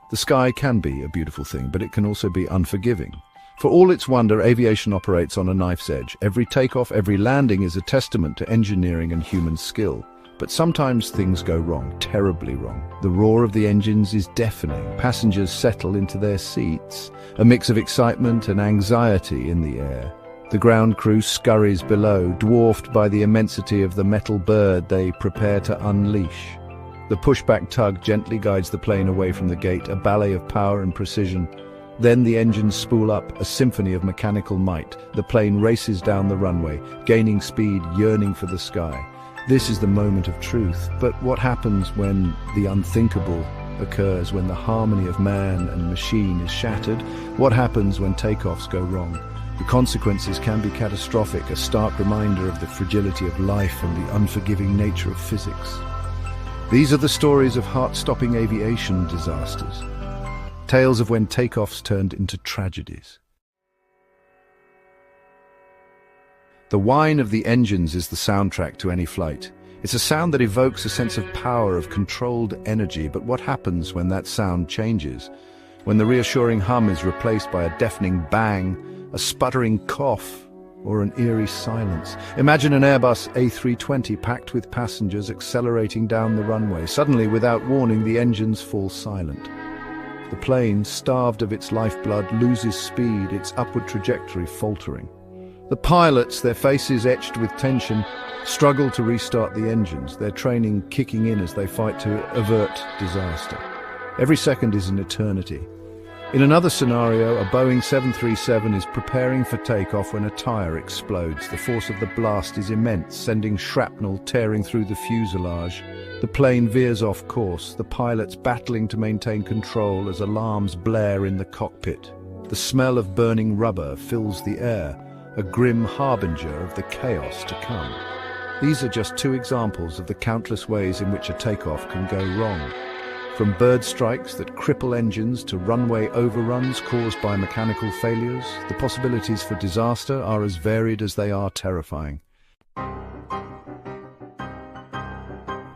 The sky can be a beautiful thing, but it can also be unforgiving. For all its wonder, aviation operates on a knife's edge. Every takeoff, every landing is a testament to engineering and human skill. But sometimes things go wrong, terribly wrong. The roar of the engines is deafening. Passengers settle into their seats, a mix of excitement and anxiety in the air. The ground crew scurries below, dwarfed by the immensity of the metal bird they prepare to unleash. The pushback tug gently guides the plane away from the gate, a ballet of power and precision. Then the engines spool up, a symphony of mechanical might. The plane races down the runway, gaining speed, yearning for the sky. This is the moment of truth. But what happens when the unthinkable occurs, when the harmony of man and machine is shattered? What happens when takeoffs go wrong? The consequences can be catastrophic, a stark reminder of the fragility of life and the unforgiving nature of physics. These are the stories of heart-stopping aviation disasters. Tales of when takeoffs turned into tragedies. The whine of the engines is the soundtrack to any flight. It's a sound that evokes a sense of power, of controlled energy. But what happens when that sound changes? When the reassuring hum is replaced by a deafening bang, a sputtering cough, or an eerie silence? Imagine an Airbus A320 packed with passengers accelerating down the runway. Suddenly, without warning, the engines fall silent. The plane, starved of its lifeblood, loses speed, its upward trajectory faltering. The pilots, their faces etched with tension, struggle to restart the engines, their training kicking in as they fight to avert disaster. Every second is an eternity. In another scenario, a Boeing 737 is preparing for takeoff when a tire explodes. The force of the blast is immense, sending shrapnel tearing through the fuselage. The plane veers off course, the pilots battling to maintain control as alarms blare in the cockpit. The smell of burning rubber fills the air, a grim harbinger of the chaos to come. These are just two examples of the countless ways in which a takeoff can go wrong. From bird strikes that cripple engines to runway overruns caused by mechanical failures, the possibilities for disaster are as varied as they are terrifying.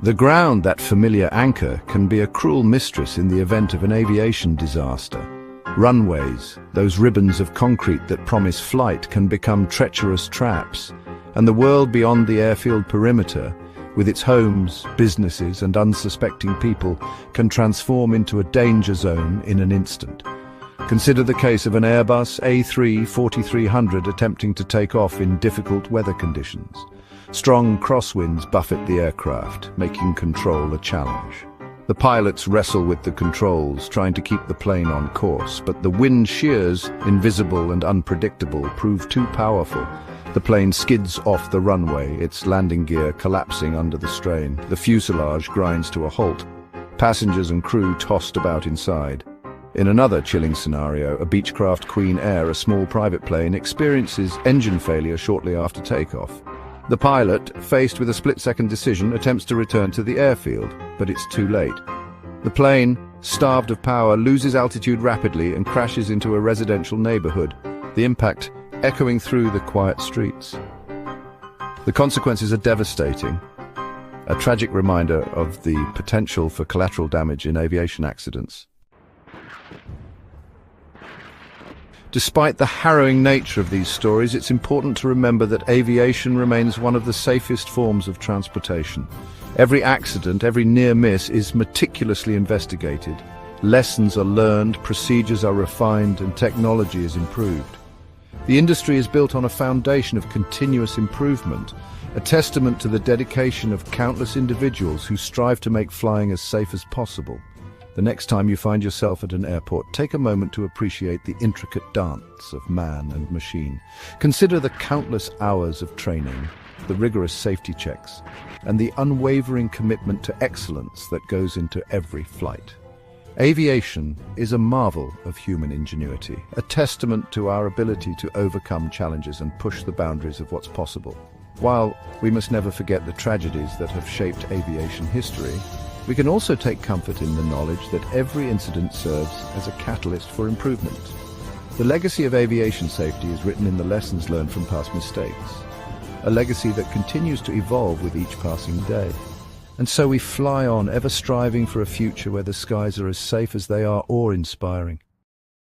The ground, that familiar anchor, can be a cruel mistress in the event of an aviation disaster. Runways, those ribbons of concrete that promise flight, can become treacherous traps, and the world beyond the airfield perimeter, with its homes, businesses, and unsuspecting people, can transform into a danger zone in an instant. Consider the case of an Airbus A340-300 attempting to take off in difficult weather conditions. Strong crosswinds buffet the aircraft, making control a challenge. The pilots wrestle with the controls, trying to keep the plane on course, but the wind shears, invisible and unpredictable, prove too powerful. The plane skids off the runway, its landing gear collapsing under the strain. The fuselage grinds to a halt, passengers and crew tossed about inside. In another chilling scenario, a Beechcraft Queen Air, a small private plane, experiences engine failure shortly after takeoff. The pilot, faced with a split-second decision, attempts to return to the airfield, but it's too late. The plane, starved of power, loses altitude rapidly and crashes into a residential neighborhood, the impact echoing through the quiet streets. The consequences are devastating, a tragic reminder of the potential for collateral damage in aviation accidents. Despite the harrowing nature of these stories, it's important to remember that aviation remains one of the safest forms of transportation. Every accident, every near miss is meticulously investigated. Lessons are learned, procedures are refined, and technology is improved. The industry is built on a foundation of continuous improvement, a testament to the dedication of countless individuals who strive to make flying as safe as possible. The next time you find yourself at an airport, take a moment to appreciate the intricate dance of man and machine. Consider the countless hours of training, the rigorous safety checks, and the unwavering commitment to excellence that goes into every flight. Aviation is a marvel of human ingenuity, a testament to our ability to overcome challenges and push the boundaries of what's possible. While we must never forget the tragedies that have shaped aviation history, we can also take comfort in the knowledge that every incident serves as a catalyst for improvement. The legacy of aviation safety is written in the lessons learned from past mistakes, a legacy that continues to evolve with each passing day. And so we fly on, ever striving for a future where the skies are as safe as they are awe-inspiring.